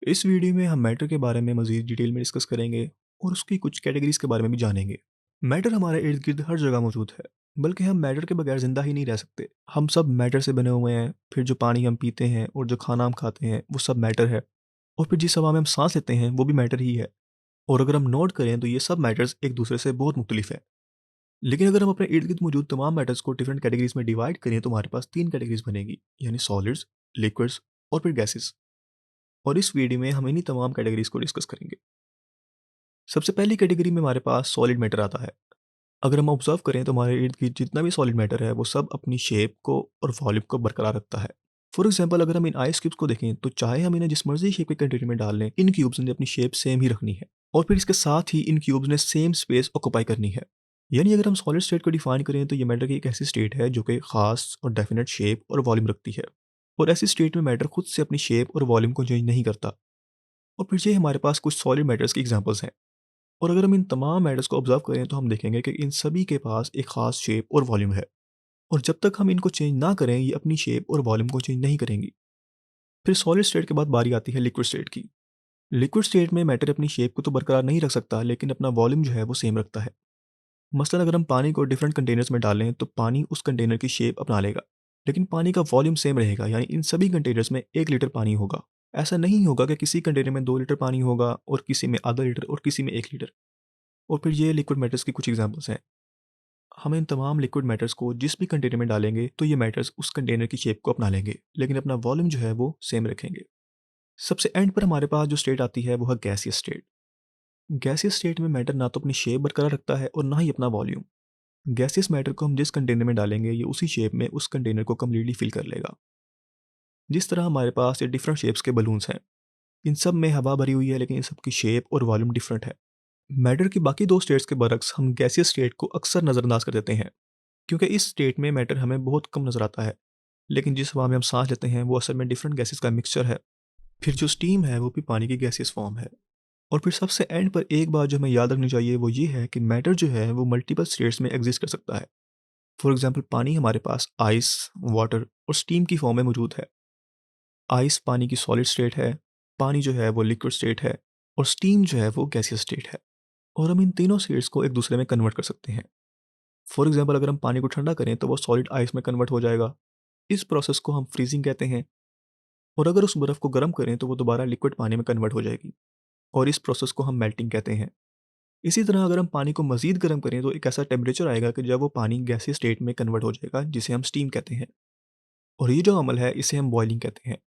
इस वीडियो में हम मैटर के बारे में मज़ीद डिटेल में डिस्कस करेंगे और उसकी कुछ कैटेगरीज़ के बारे में भी जानेंगे। मैटर हमारे इर्द-गिर्द हर जगह मौजूद है, बल्कि हम मैटर के बगैर ज़िंदा ही नहीं रह सकते। हम सब मैटर से बने हुए हैं, फिर जो पानी हम पीते हैं और जो खाना हम खाते हैं, वो सब मैटर है और फिर जिस हवा में हम साँस लेते हैं, वो भी मैटर ही है। और अगर हम नोट करें तो ये सब मैटर्स एक दूसरे से बहुत मुख्तलिफ हैं। लेकिन अगर हम अपने इर्द-गिर्द मौजूद तमाम मैटर्स को डिफरेंट कैटेगरीज़ में डिवाइड करें तो हमारे पास 3 कैटेगरीज़ बनेगी, यानी सॉलिड्स, लिक्विड्स और फिर गैसेज़। और इस वीडियो में हम इन्हीं तमाम कैटेगरीज़ को डिस्कस करेंगे। सबसे पहली कैटेगरी में हमारे पास सॉलिड मैटर आता है। अगर हम ऑब्जर्व करें तो हमारे इर्द गिर्द जितना भी सॉलिड मैटर है वो सब अपनी शेप को और वॉल्यूम को बरकरार रखता है। फॉर एग्जांपल अगर हम इन आइस क्यूब्स को देखें तो चाहे हम इन्हें जिस मर्जी शेप के कंटेनर में डाल लें, इन क्यूब्स ने अपनी शेप सेम ही रखनी है और फिर इसके साथ ही इन क्यूब्स ने सेम स्पेस ऑक्यूपाई करनी है। यानी अगर हम सॉलिड स्टेट को डिफाइन करें तो ये मैटर की एक ऐसी स्टेट है जो कि खास और डेफिनेट शेप और वॉल्यूम रखती है और ऐसी स्टेट में मैटर खुद से अपनी शेप और वॉल्यूम को चेंज नहीं करता। और फिर ये हमारे पास कुछ सॉलिड मैटर्स की एग्जांपल्स हैं। और अगर हम इन तमाम मैटर्स को ऑब्जर्व करें तो हम देखेंगे कि इन सभी के पास एक खास शेप और वॉल्यूम है और जब तक हम इनको चेंज ना करें ये अपनी शेप और वॉल्यूम को चेंज नहीं करेंगी। फिर सॉलिड स्टेट के बाद बारी आती है लिक्विड स्टेट की। लिक्विड स्टेट में मैटर अपनी शेप को तो बरकरार नहीं रख सकता लेकिन अपना वॉल्यूम जो है वो सेम रखता है। मसलन अगर हम पानी को डिफरेंट कंटेनर्स में डालें तो पानी उस कंटेनर की शेप अपना लेगा, लेकिन पानी का वॉल्यूम सेम रहेगा, यानी इन सभी कंटेनर्स में 1 लीटर पानी होगा। ऐसा नहीं होगा कि किसी कंटेनर में 2 लीटर पानी होगा और किसी में आधा लीटर और किसी में 1 लीटर। और फिर ये लिक्विड मैटर्स की कुछ एग्जांपल्स हैं। हम इन तमाम लिक्विड मैटर्स को जिस भी कंटेनर में डालेंगे तो ये मैटर्स उस कंटेनर की शेप को अपना लेंगे, लेकिन अपना वॉल्यूम जो है वो सेम रखेंगे। सबसे एंड पर हमारे पास जो स्टेट आती है वो है गैसियस स्टेट। गैसियस स्टेट में मैटर ना तो अपनी शेप बरकरार रखता है और ना ही अपना वॉल्यूम। गैसियस मैटर को हम जिस कंटेनर में डालेंगे ये उसी शेप में उस कंटेनर को कम्प्लीटली फिल कर लेगा। जिस तरह हमारे पास ये डिफरेंट शेप्स के बलून्स हैं, इन सब में हवा भरी हुई है लेकिन इन सब की शेप और वॉल्यूम डिफरेंट है। मैटर की बाकी दो स्टेट्स के बरक्स हम गैसियस स्टेट को अक्सर नज़रअंदाज कर देते हैं, क्योंकि इस स्टेट में मैटर हमें बहुत कम नज़र आता है, लेकिन जिस हवा में हम सांस लेते हैं वो असल में डिफरेंट गैसेस का मिक्सचर है। फिर जो स्टीम है वो भी पानी की गैसियस फॉर्म है। और फिर सबसे एंड पर एक बात जो हमें याद रखनी चाहिए वो ये है कि मैटर जो है वो मल्टीपल स्टेट्स में एग्जिस्ट कर सकता है। फॉर एग्जाम्पल पानी हमारे पास आइस, वाटर और स्टीम की फॉर्म में मौजूद है। आइस पानी की सॉलिड स्टेट है, पानी जो है वो लिक्विड स्टेट है और स्टीम जो है वो गैसियस स्टेट है। और हम इन तीनों स्टेट्स को एक दूसरे में कन्वर्ट कर सकते हैं। फॉर एग्जाम्पल अगर हम पानी को ठंडा करें तो वो सॉलिड आइस में कन्वर्ट हो जाएगा। इस प्रोसेस को हम फ्रीजिंग कहते हैं। और अगर उस बर्फ़ को गर्म करें तो वो दोबारा लिक्विड पानी में कन्वर्ट हो जाएगी और इस प्रोसेस को हम मेल्टिंग कहते हैं। इसी तरह अगर हम पानी को मज़ीद गर्म करें तो एक ऐसा टेम्परेचर आएगा कि जब वो पानी गैसीय स्टेट में कन्वर्ट हो जाएगा, जिसे हम स्टीम कहते हैं। और ये जो अमल है इसे हम बॉइलिंग कहते हैं।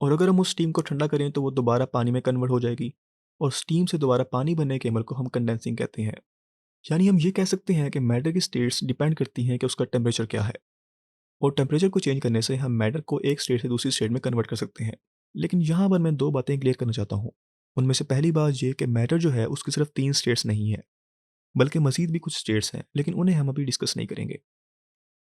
और अगर हम उस स्टीम को ठंडा करें तो वो दोबारा पानी में कन्वर्ट हो जाएगी और स्टीम से दोबारा पानी बनने के अमल को हम कंडेंसिंग कहते हैं। यानी हम ये कह सकते हैं कि मैटर की स्टेट्स डिपेंड करती हैं कि उसका टेम्परेचर क्या है और टेम्परेचर को चेंज करने से हम मैटर को एक स्टेट से दूसरी स्टेट में कन्वर्ट कर सकते हैं। लेकिन यहाँ पर मैं 2 बातें क्लियर करना चाहता हूँ। उनमें से पहली बात ये कि मैटर जो है उसकी सिर्फ 3 स्टेट्स नहीं है, बल्कि मज़ीद भी कुछ स्टेट्स हैं, लेकिन उन्हें हम अभी डिस्कस नहीं करेंगे।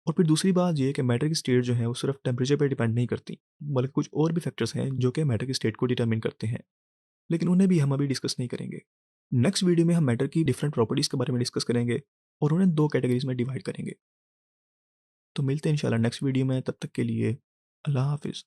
और फिर दूसरी बात ये है कि मैटर की स्टेट जो है वो सिर्फ टेम्परेचर पे डिपेंड नहीं करती, बल्कि कुछ और भी फैक्टर्स हैं जो कि मैटर की स्टेट को डिटरमिन करते हैं, लेकिन उन्हें भी हम अभी डिस्कस नहीं करेंगे। नेक्स्ट वीडियो में हम मैटर की डिफरेंट प्रॉपर्टीज़ के बारे में डिस्कस करेंगे और उन्हें 2 कैटेगरीज़ में डिवाइड करेंगे। तो मिलते हैं इंशाल्लाह नेक्स्ट वीडियो में, तब तक के लिए अल्लाह हाफ़िज़।